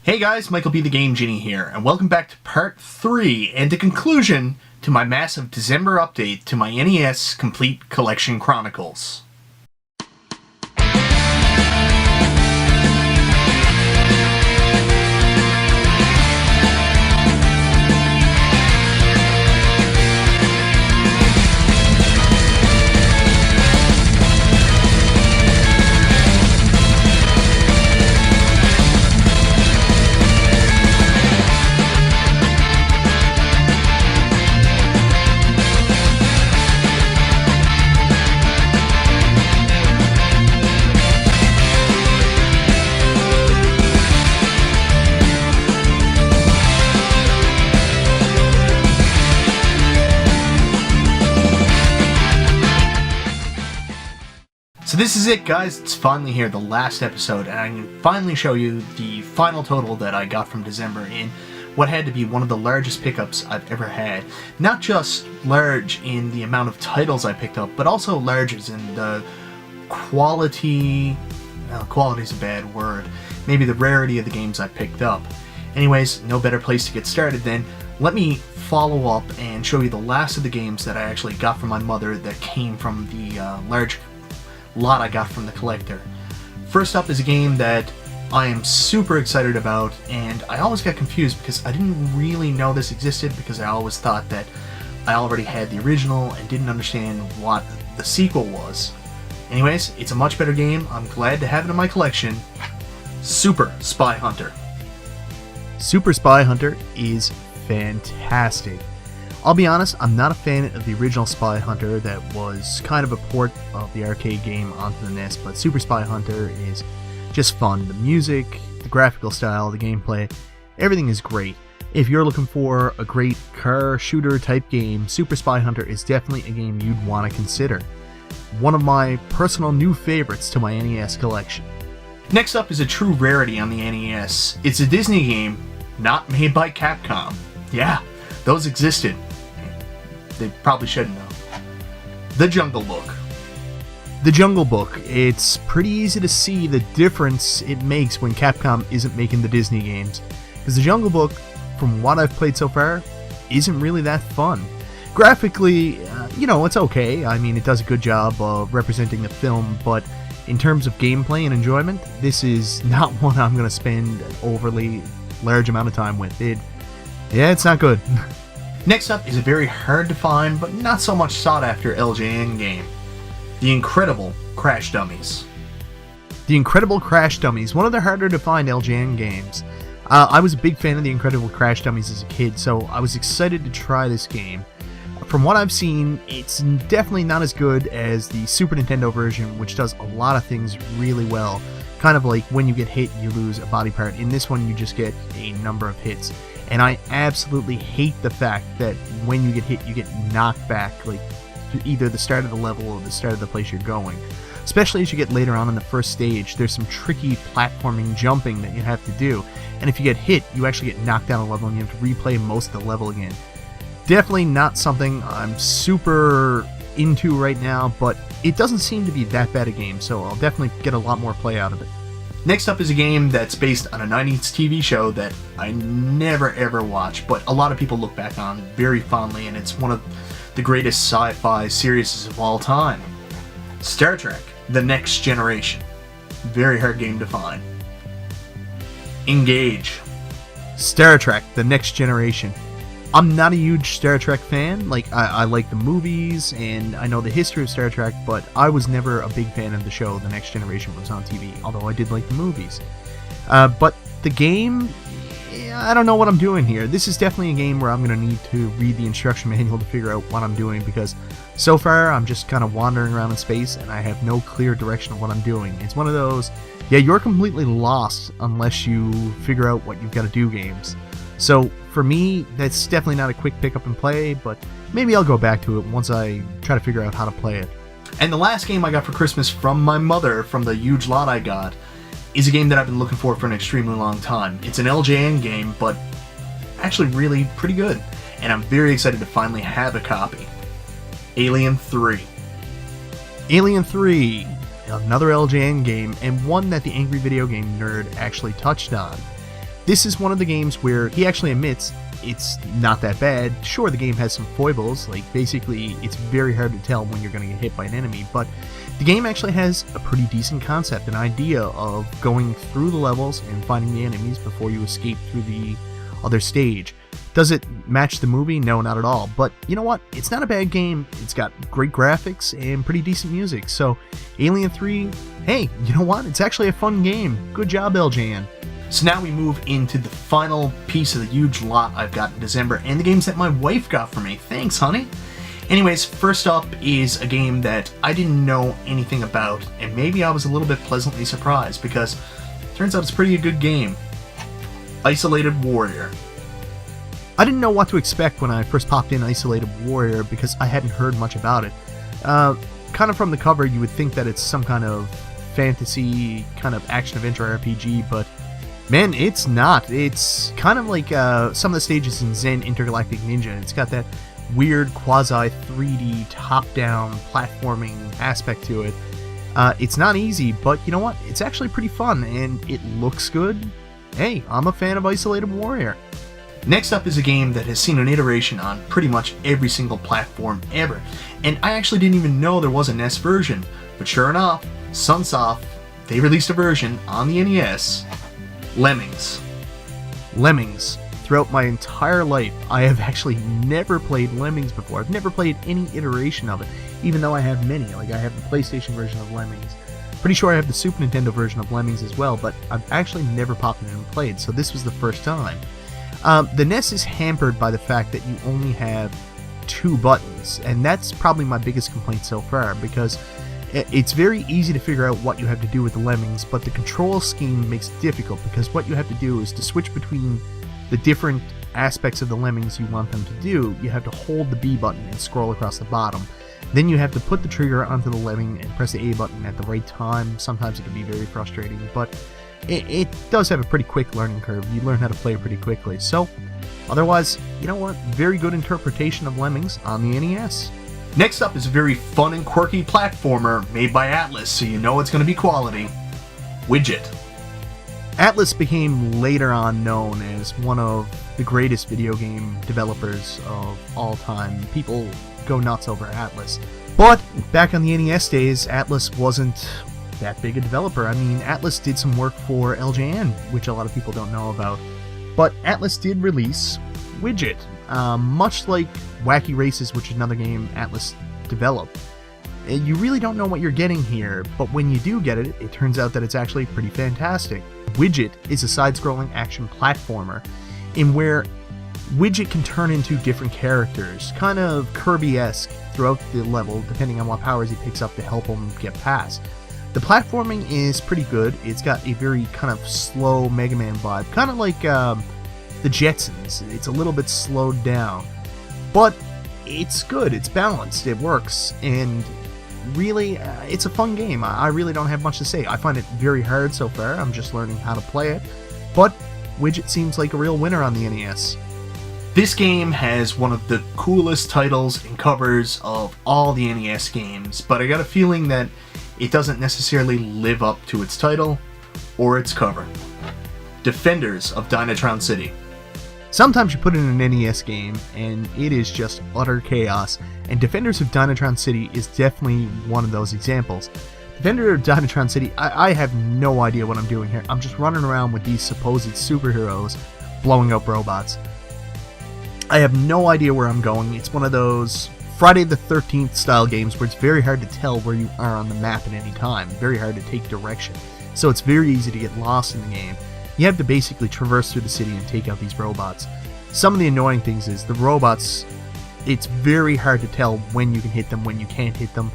Hey guys, Michael B. the Game Genie here, and welcome back to part 3 and the conclusion to my massive December update to my NES Complete Collection Chronicles. So this is it, guys. It's finally here, the last episode, and I can finally show you the final total that I got from December in what had to be one of the largest pickups I've ever had. Not just large in the amount of titles I picked up, but also large as in the quality... Well, quality's a bad word. Maybe the rarity of the games I picked up. Anyways, no better place to get started than let me follow up and show you the last of the games that I actually got from my mother that came from the large lot I got from the collector. First up is a game that I am super excited about, and I always got confused because I didn't really know this existed because I always thought that I already had the original and didn't understand what the sequel was. Anyways, it's a much better game. I'm glad to have it in my collection. Super Spy Hunter. Super Spy Hunter is fantastic. I'll be honest, I'm not a fan of the original Spy Hunter that was kind of a port of the arcade game onto the NES, but Super Spy Hunter is just fun. The music, the graphical style, the gameplay, everything is great. If you're looking for a great car shooter type game, Super Spy Hunter is definitely a game you'd want to consider. One of my personal new favorites to my NES collection. Next up is a true rarity on the NES. It's a Disney game, not made by Capcom. Yeah, those existed. They probably shouldn't know. The Jungle Book. The Jungle Book. It's pretty easy to see the difference it makes when Capcom isn't making the Disney games. Because the Jungle Book, from what I've played so far, isn't really that fun. Graphically, it's okay. I mean, it does a good job of representing the film, but in terms of gameplay and enjoyment, this is not one I'm going to spend an overly large amount of time with. It's not good. Next up is a very hard to find, but not so much sought after LJN game. The Incredible Crash Dummies. The Incredible Crash Dummies, one of the harder to find LJN games. I was a big fan of the Incredible Crash Dummies as a kid, so I was excited to try this game. From what I've seen, it's definitely not as good as the Super Nintendo version, which does a lot of things really well. Kind of like when you get hit, you lose a body part. In this one, you just get a number of hits. And I absolutely hate the fact that when you get hit, you get knocked back, like to either the start of the level or the start of the place you're going. Especially as you get later on in the first stage, there's some tricky platforming jumping that you have to do. And if you get hit, you actually get knocked down a level and you have to replay most of the level again. Definitely not something I'm super into right now, but it doesn't seem to be that bad a game, so I'll definitely get a lot more play out of it. Next up is a game that's based on a 90s TV show that I never ever watched, but a lot of people look back on very fondly, and it's one of the greatest sci-fi series of all time. Star Trek: The Next Generation. Very hard game to find. Engage. Star Trek: The Next Generation. I'm not a huge Star Trek fan. I like the movies, and I know the history of Star Trek, but I was never a big fan of the show The Next Generation was on TV, although I did like the movies. But the game, I don't know what I'm doing here. This is definitely a game where I'm going to need to read the instruction manual to figure out what I'm doing, because so far I'm just kind of wandering around in space, and I have no clear direction of what I'm doing. It's one of those, you're completely lost unless you figure out what you've got to do games. So for me, that's definitely not a quick pick up and play, but maybe I'll go back to it once I try to figure out how to play it. And the last game I got for Christmas from my mother, from the huge lot I got, is a game that I've been looking for an extremely long time. It's an LJN game, but actually really pretty good, and I'm very excited to finally have a copy. Alien 3. Alien 3, another LJN game, and one that the Angry Video Game Nerd actually touched on. This is one of the games where he actually admits it's not that bad. Sure, the game has some foibles, like basically it's very hard to tell when you're going to get hit by an enemy, but the game actually has a pretty decent concept, an idea of going through the levels and finding the enemies before you escape through the other stage. Does it match the movie? No, not at all. But you know what? It's not a bad game. It's got great graphics and pretty decent music. So Alien 3, hey, you know what? It's actually a fun game. Good job, LJN. So now we move into the final piece of the huge lot I've got in December, and the games that my wife got for me. Thanks, honey. Anyways, first up is a game that I didn't know anything about, and maybe I was a little bit pleasantly surprised, because it turns out it's pretty a good game. Isolated Warrior. I didn't know what to expect when I first popped in Isolated Warrior, because I hadn't heard much about it. Kind of from the cover, you would think that it's some kind of fantasy, kind of action-adventure RPG, but man, it's not. It's kind of like some of the stages in Zen Intergalactic Ninja. It's got that weird quasi-3D top-down platforming aspect to it. It's not easy, but you know what? It's actually pretty fun, and it looks good. Hey, I'm a fan of Isolated Warrior. Next up is a game that has seen an iteration on pretty much every single platform ever, and I actually didn't even know there was a NES version, but sure enough, Sunsoft, they released a version on the NES. Lemmings. Lemmings. Throughout my entire life, I have actually never played Lemmings before. I've never played any iteration of it, even though I have many. Like, I have the PlayStation version of Lemmings. Pretty sure I have the Super Nintendo version of Lemmings as well, but I've actually never popped in and played, so this was the first time. The NES is hampered by the fact that you only have 2 buttons, and that's probably my biggest complaint so far, because it's very easy to figure out what you have to do with the Lemmings, but the control scheme makes it difficult, because what you have to do is to switch between the different aspects of the Lemmings you want them to do. You have to hold the B button and scroll across the bottom. Then you have to put the trigger onto the Lemming and press the A button at the right time. Sometimes it can be very frustrating, but it does have a pretty quick learning curve. You learn how to play pretty quickly. So, otherwise, you know what? Very good interpretation of Lemmings on the NES. Next up is a very fun and quirky platformer made by Atlas, so you know it's going to be quality. Widget. Atlas became later on known as one of the greatest video game developers of all time. People go nuts over Atlas. But back on the NES days, Atlas wasn't that big a developer. I mean, Atlas did some work for LJN, which a lot of people don't know about. But Atlas did release Widget, much like Wacky Races, which is another game Atlas developed. You really don't know what you're getting here, but when you do get it, it turns out that it's actually pretty fantastic. Widget is a side-scrolling action platformer in where Widget can turn into different characters, kind of Kirby-esque throughout the level, depending on what powers he picks up to help him get past. The platforming is pretty good. It's got a very kind of slow Mega Man vibe, kind of like the Jetsons. It's a little bit slowed down, but it's good, it's balanced, it works, and really, it's a fun game. I really don't have much to say. I find it very hard so far. I'm just learning how to play it, but Widget seems like a real winner on the NES. This game has one of the coolest titles and covers of all the NES games, but I got a feeling that it doesn't necessarily live up to its title or its cover. Defenders of Donnatron City. Sometimes you put in an NES game and it is just utter chaos, and Defenders of Donnatron City is definitely one of those examples. Defender of Donnatron City, I have no idea what I'm doing here. I'm just running around with these supposed superheroes blowing up robots. I have no idea where I'm going. It's one of those Friday the 13th style games where it's very hard to tell where you are on the map at any time. Very hard to take direction. So it's very easy to get lost in the game. You have to basically traverse through the city and take out these robots. Some of the annoying things is the robots, it's very hard to tell when you can hit them, when you can't hit them.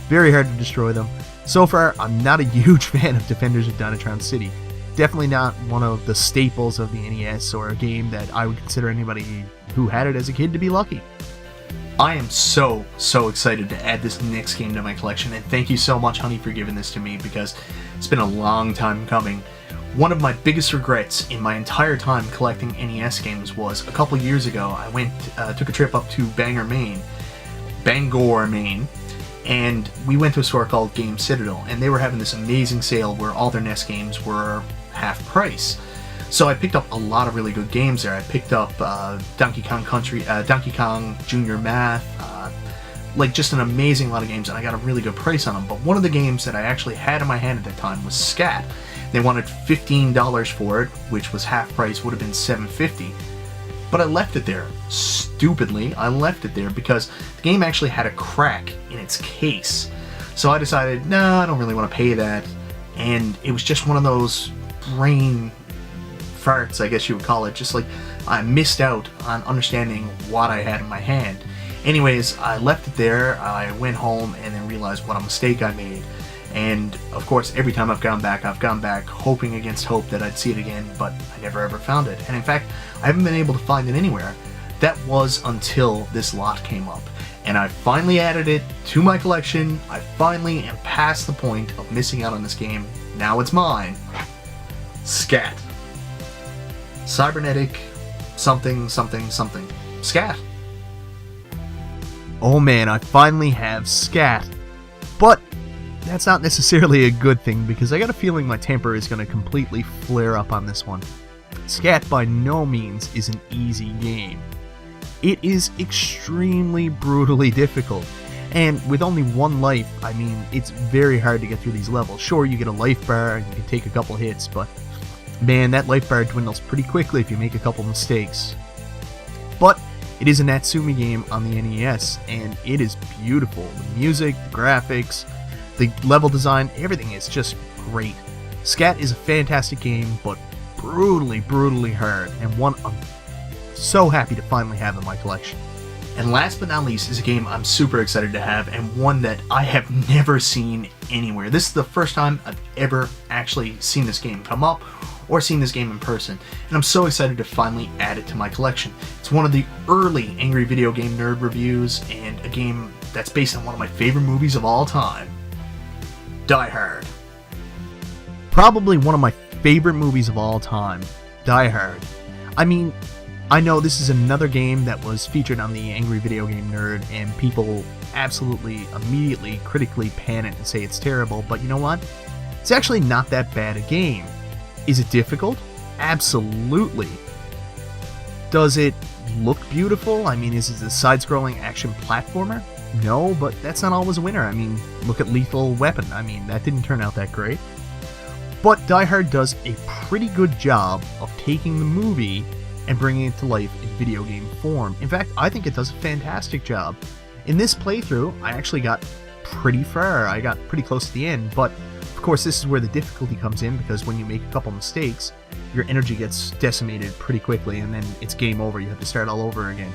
Very hard to destroy them. So far, I'm not a huge fan of Defenders of Donnatron City. Definitely not one of the staples of the NES or a game that I would consider anybody who had it as a kid to be lucky. I am so excited to add this next game to my collection, and thank you so much, honey, for giving this to me, because it's been a long time coming. One of my biggest regrets in my entire time collecting NES games was a couple years ago. I took a trip up to Bangor, Maine, and we went to a store called Game Citadel, and they were having this amazing sale where all their NES games were half price. So I picked up a lot of really good games there. I picked up Donkey Kong Junior Math, like just an amazing lot of games, and I got a really good price on them. But one of the games that I actually had in my hand at that time was S.C.A.T. They wanted $15 for it, which was half price, would have been $7.50. But I left it there. Stupidly, I left it there because the game actually had a crack in its case. So I decided, no, I don't really want to pay that. And it was just one of those brain farts, I guess you would call it. Just like I missed out on understanding what I had in my hand. Anyways, I left it there. I went home and then realized what a mistake I made. And of course, every time I've gone back hoping against hope that I'd see it again, but I never ever found it. And in fact, I haven't been able to find it anywhere. That was until this lot came up. And I finally added it to my collection. I finally am past the point of missing out on this game. Now it's mine. S.C.A.T. Cybernetic something something something. S.C.A.T. Oh man, I finally have S.C.A.T. But that's not necessarily a good thing, because I got a feeling my temper is going to completely flare up on this one. S.C.A.T. by no means is an easy game. It is extremely brutally difficult, and with only one life, I mean, it's very hard to get through these levels. Sure, you get a life bar and you can take a couple hits, but man, that life bar dwindles pretty quickly if you make a couple mistakes. But it is a Natsumi game on the NES, and it is beautiful. The music, the graphics, the level design, everything is just great. S.C.A.T. is a fantastic game, but brutally, brutally hard, and one I'm so happy to finally have in my collection. And last but not least is a game I'm super excited to have, and one that I have never seen anywhere. This is the first time I've ever actually seen this game come up, or seen this game in person, and I'm so excited to finally add it to my collection. It's one of the early Angry Video Game Nerd reviews, and a game that's based on one of my favorite movies of all time, Die Hard. Probably one of my favorite movies of all time, Die Hard. I mean, I know this is another game that was featured on the Angry Video Game Nerd, and people absolutely, immediately, critically pan it and say it's terrible, but you know what? It's actually not that bad a game. Is it difficult? Absolutely. Does it look beautiful? I mean, is it a side-scrolling action platformer? No, but that's not always a winner. I mean, look at Lethal Weapon. I mean, that didn't turn out that great. But Die Hard does a pretty good job of taking the movie and bringing it to life in video game form. In fact, I think it does a fantastic job. In this playthrough, I actually got pretty far. I got pretty close to the end, but of course this is where the difficulty comes in, because when you make a couple mistakes, your energy gets decimated pretty quickly, and then it's game over. You have to start all over again.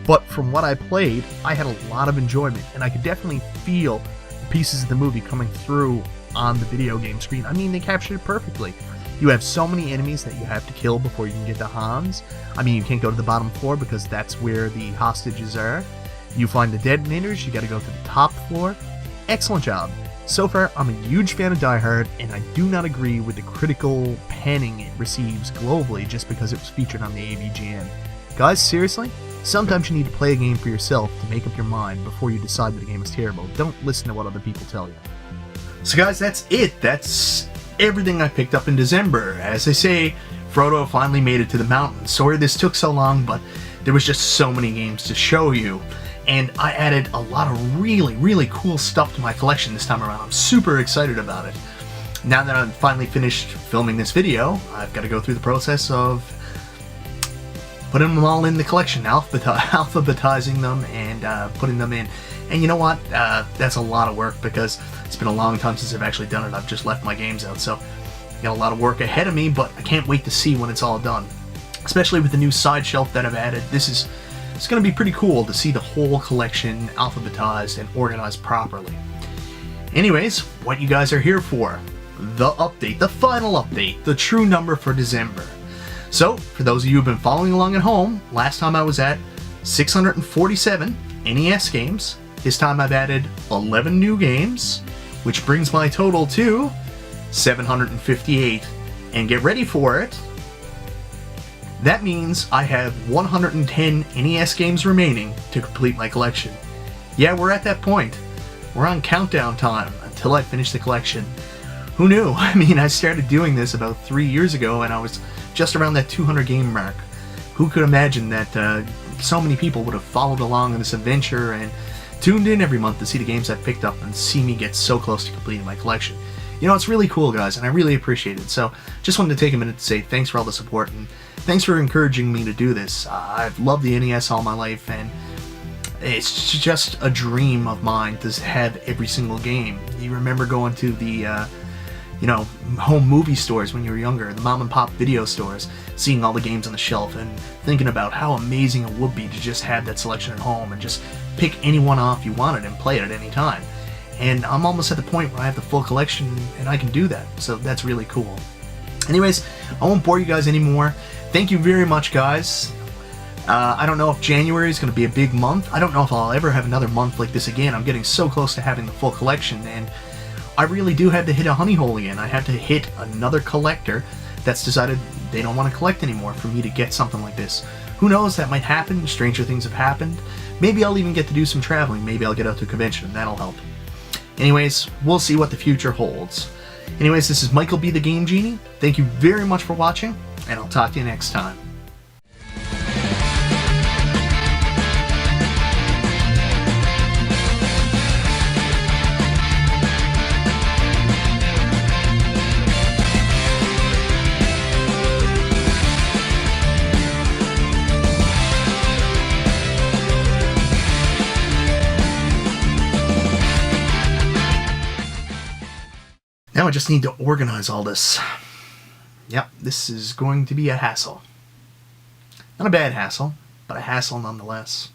But from what I played, I had a lot of enjoyment, and I could definitely feel the pieces of the movie coming through on the video game screen. I mean, they captured it perfectly. You have so many enemies that you have to kill before you can get to Hans. I mean, you can't go to the bottom floor because that's where the hostages are. You find the detonators, you gotta go to the top floor. Excellent job. So far, I'm a huge fan of Die Hard, and I do not agree with the critical panning it receives globally just because it was featured on the AVGN. Guys, seriously? Sometimes you need to play a game for yourself to make up your mind before you decide that a game is terrible. Don't listen to what other people tell you. So guys, that's it. That's everything I picked up in December. As they say, Frodo finally made it to the mountain. Sorry this took so long, but there was just so many games to show you. And I added a lot of really, really cool stuff to my collection this time around. I'm super excited about it. Now that I've finally finished filming this video, I've got to go through the process of putting them all in the collection, alphabetizing them and putting them in. And you know what? That's a lot of work because it's been a long time since I've actually done it. I've just left my games out, so I got a lot of work ahead of me, but I can't wait to see when it's all done. Especially with the new side shelf that I've added. It's going to be pretty cool to see the whole collection alphabetized and organized properly. Anyways, what you guys are here for. The update, the final update, the true number for December. So, for those of you who've been following along at home, last time I was at 647 NES games. This time I've added 11 new games, which brings my total to 758. And get ready for it. That means I have 110 NES games remaining to complete my collection. Yeah, we're at that point. We're on countdown time until I finish the collection. Who knew? I mean, I started doing this about 3 years ago and I was just around that 200 game mark. Who could imagine that so many people would have followed along in this adventure and tuned in every month to see the games I've picked up and see me get so close to completing my collection. You know, it's really cool, guys, and I really appreciate it. So just wanted to take a minute to say thanks for all the support and thanks for encouraging me to do this. I've loved the NES all my life, and it's just a dream of mine to have every single game. You remember going to the home movie stores when you were younger, the mom and pop video stores, seeing all the games on the shelf and thinking about how amazing it would be to just have that selection at home and just pick any one off you wanted and play it at any time. And I'm almost at the point where I have the full collection and I can do that, so that's really cool. Anyways, I won't bore you guys anymore. Thank you very much, guys. I don't know if January is going to be a big month. I don't know if I'll ever have another month like this again. I'm getting so close to having the full collection, and I really do have to hit a honey hole again. I have to hit another collector that's decided they don't want to collect anymore for me to get something like this. Who knows, that might happen. Stranger things have happened. Maybe I'll even get to do some traveling. Maybe I'll get out to a convention, and that'll help. Anyways, we'll see what the future holds. Anyways, this is Michael B. the Game Genie. Thank you very much for watching, and I'll talk to you next time. Now I just need to organize all this. Yep, this is going to be a hassle. Not a bad hassle, but a hassle nonetheless.